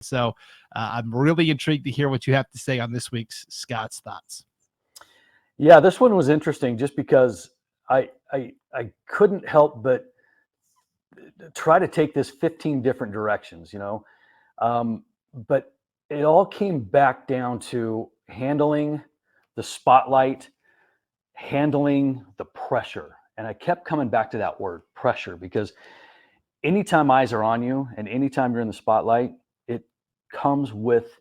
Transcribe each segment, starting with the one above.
So I'm really intrigued to hear what you have to say on this week's Scott's Thoughts. Yeah, this one was interesting just because I couldn't help but try to take this 15 different directions, but it all came back down to handling the spotlight, handling the pressure. And I kept coming back to that word, pressure, because anytime eyes are on you and anytime you're in the spotlight, it comes with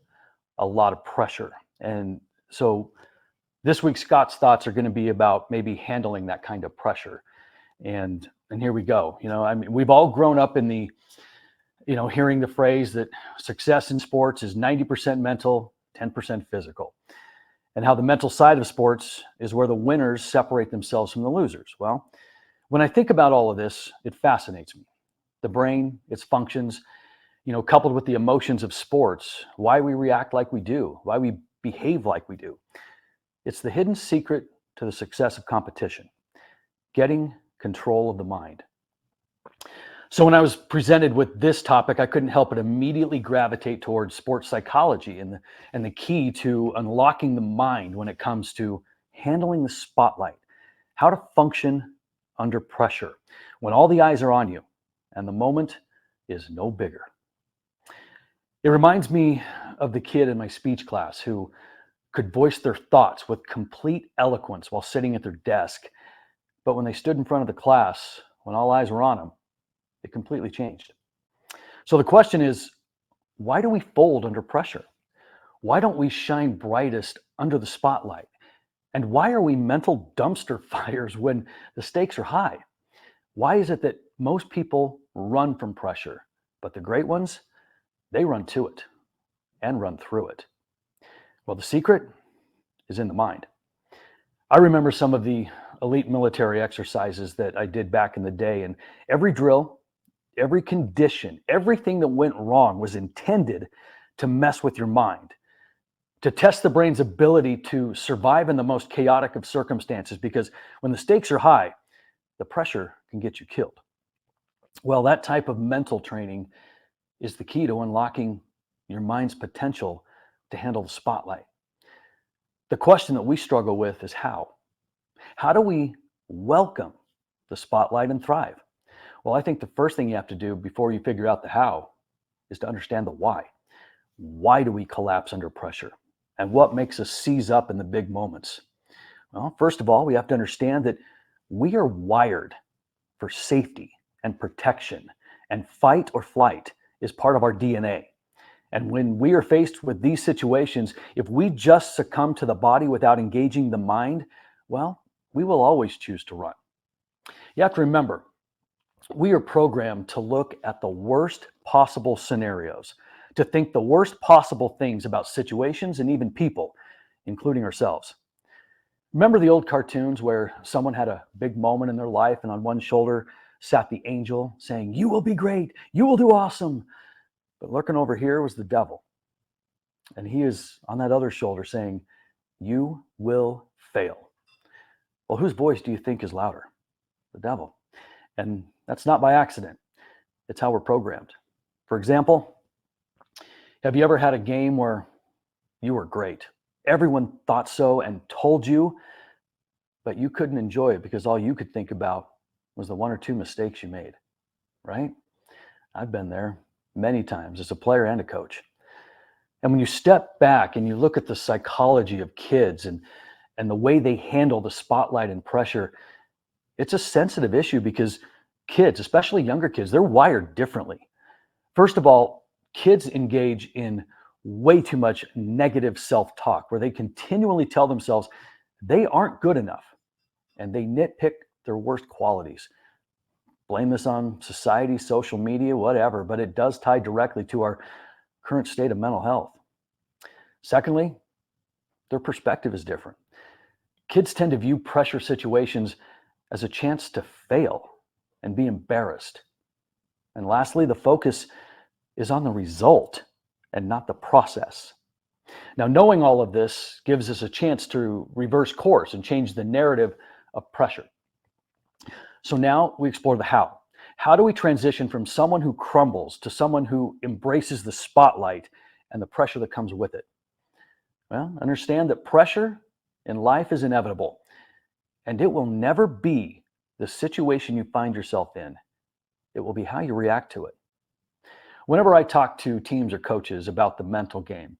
a lot of pressure. And so this week, Scott's thoughts are going to be about maybe handling that kind of pressure. And here we go. We've all grown up in the, hearing the phrase that success in sports is 90% mental, 10% physical, and how the mental side of sports is where the winners separate themselves from the losers. Well, when I think about all of this, it fascinates me. The brain, its functions, coupled with the emotions of sports, why we react like we do, why we behave like we do. It's the hidden secret to the success of competition, getting control of the mind. So when I was presented with this topic, I couldn't help but immediately gravitate towards sports psychology and the key to unlocking the mind when it comes to handling the spotlight, how to function under pressure when all the eyes are on you and the moment is no bigger. It reminds me of the kid in my speech class who could voice their thoughts with complete eloquence while sitting at their desk. But when they stood in front of the class, when all eyes were on them, it completely changed. So the question is, why do we fold under pressure? Why don't we shine brightest under the spotlight? And why are we mental dumpster fires when the stakes are high? Why is it that most people run from pressure, but the great ones, they run to it and run through it? Well, the secret is in the mind. I remember some of the elite military exercises that I did back in the day, and every drill, every condition, everything that went wrong was intended to mess with your mind, to test the brain's ability to survive in the most chaotic of circumstances, because when the stakes are high, the pressure can get you killed. Well, that type of mental training is the key to unlocking your mind's potential to handle the spotlight. The question that we struggle with is how? How do we welcome the spotlight and thrive? Well, I think the first thing you have to do before you figure out the how is to understand the why. Why do we collapse under pressure? And what makes us seize up in the big moments? Well, first of all, we have to understand that we are wired for safety and protection, and fight or flight is part of our DNA. And when we are faced with these situations, if we just succumb to the body without engaging the mind, well, we will always choose to run. You have to remember, we are programmed to look at the worst possible scenarios, to think the worst possible things about situations and even people, including ourselves. Remember the old cartoons where someone had a big moment in their life and on one shoulder sat the angel saying, "You will be great, you will do awesome." But lurking over here was the devil. And he is on that other shoulder saying, "You will fail." Well, whose voice do you think is louder? The devil. And that's not by accident. It's how we're programmed. For example, have you ever had a game where you were great? Everyone thought so and told you, but you couldn't enjoy it because all you could think about was the one or two mistakes you made, right? I've been there many times as a player and a coach. And when you step back and you look at the psychology of kids and the way they handle the spotlight and pressure, it's a sensitive issue because kids, especially younger kids, they're wired differently. First of all, kids engage in way too much negative self-talk where they continually tell themselves they aren't good enough and they nitpick their worst qualities. Blame this on society, social media, whatever, but it does tie directly to our current state of mental health. Secondly, their perspective is different. Kids tend to view pressure situations as a chance to fail and be embarrassed. And lastly, the focus is on the result and not the process. Now, knowing all of this gives us a chance to reverse course and change the narrative of pressure. So now we explore the how. How do we transition from someone who crumbles to someone who embraces the spotlight and the pressure that comes with it? Well, understand that pressure in life is inevitable, and it will never be the situation you find yourself in. It will be how you react to it. Whenever I talk to teams or coaches about the mental game,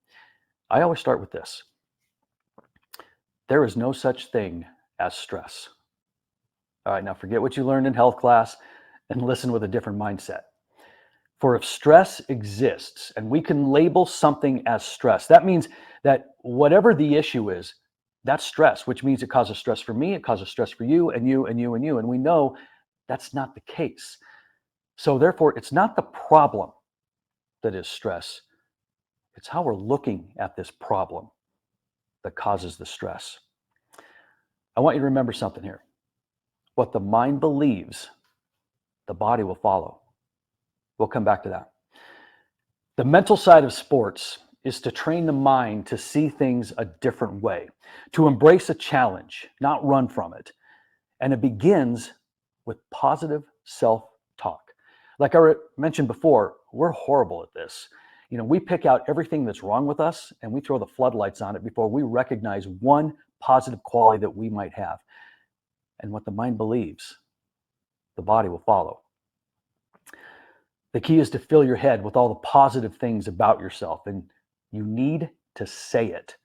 I always start with this. There is no such thing as stress. All right, now forget what you learned in health class and listen with a different mindset. For if stress exists and we can label something as stress, that means that whatever the issue is, that's stress, which means it causes stress for me, it causes stress for you, and you, and you, and you. And we know that's not the case. So therefore, it's not the problem that is stress. It's how we're looking at this problem that causes the stress. I want you to remember something here. What the mind believes, the body will follow. We'll come back to that. The mental side of sports is to train the mind to see things a different way, to embrace a challenge, not run from it. And it begins with positive self-talk. Like I mentioned before, we're horrible at this. We pick out everything that's wrong with us and we throw the floodlights on it before we recognize one positive quality that we might have. And what the mind believes, the body will follow. The key is to fill your head with all the positive things about yourself, and you need to say it.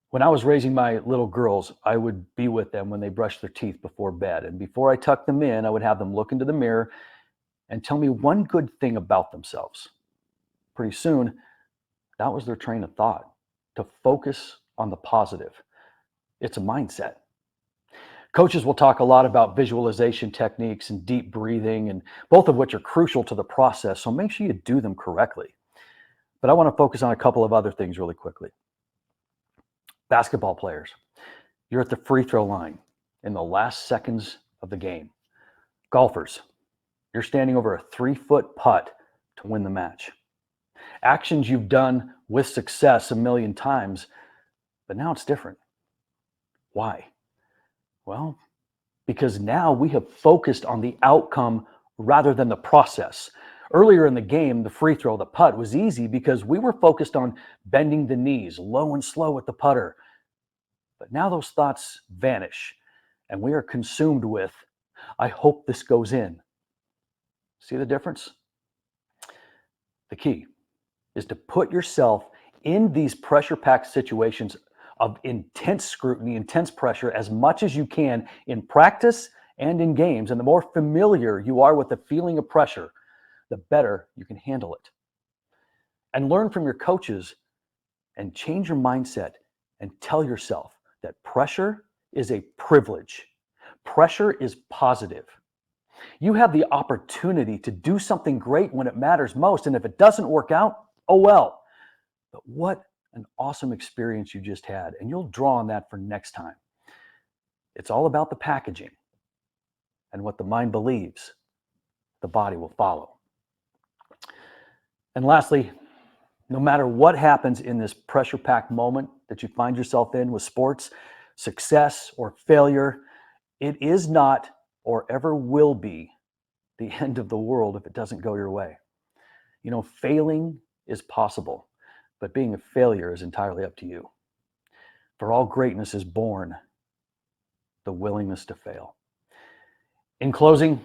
When I was raising my little girls, I would be with them when they brushed their teeth before bed. And before I tucked them in, I would have them look into the mirror and tell me one good thing about themselves. Pretty soon, that was their train of thought, to focus on the positive. It's a mindset. Coaches will talk a lot about visualization techniques and deep breathing, and both of which are crucial to the process, so make sure you do them correctly. But I want to focus on a couple of other things really quickly. Basketball players, you're at the free throw line in the last seconds of the game. Golfers, you're standing over a 3-foot putt to win the match. Actions you've done with success a million times, but now it's different. Why? Well, because now we have focused on the outcome rather than the process. Earlier in the game, the free throw, the putt was easy because we were focused on bending the knees, low and slow with the putter. But now those thoughts vanish and we are consumed with, I hope this goes in. See the difference? The key is to put yourself in these pressure-packed situations of intense scrutiny, intense pressure as much as you can in practice and in games. And the more familiar you are with the feeling of pressure, the better you can handle it. And learn from your coaches and change your mindset and tell yourself that pressure is a privilege. Pressure is positive. You have the opportunity to do something great when it matters most. And if it doesn't work out, oh well. But what an awesome experience you just had. And you'll draw on that for next time. It's all about the packaging. And what the mind believes, the body will follow. And lastly, no matter what happens in this pressure-packed moment that you find yourself in with sports, success or failure, it is not or ever will be the end of the world if it doesn't go your way. Failing is possible, but being a failure is entirely up to you. For all greatness is born the willingness to fail. In closing,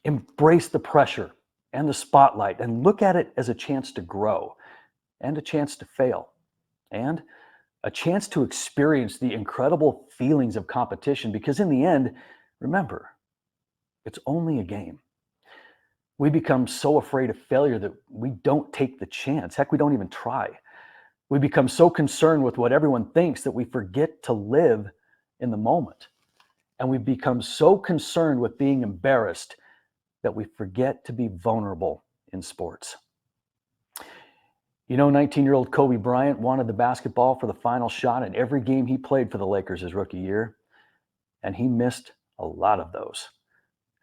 embrace the pressure and the spotlight and look at it as a chance to grow and a chance to fail and a chance to experience the incredible feelings of competition, because in the end, remember, it's only a game. We become so afraid of failure that we don't take the chance. Heck, we don't even try. We become so concerned with what everyone thinks that we forget to live in the moment. And we become so concerned with being embarrassed that we forget to be vulnerable in sports. 19-year-old Kobe Bryant wanted the basketball for the final shot in every game he played for the Lakers his rookie year. And he missed a lot of those.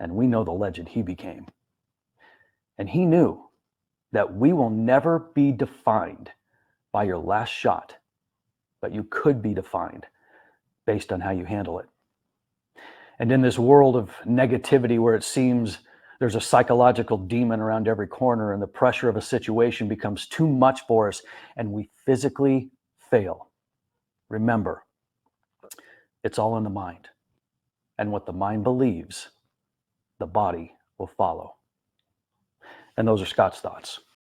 And we know the legend he became. And he knew that we will never be defined by your last shot, but you could be defined based on how you handle it. And in this world of negativity where it seems There's a psychological demon around every corner, and the pressure of a situation becomes too much for us, and we physically fail. Remember, it's all in the mind. And what the mind believes, the body will follow. And those are Scott's thoughts.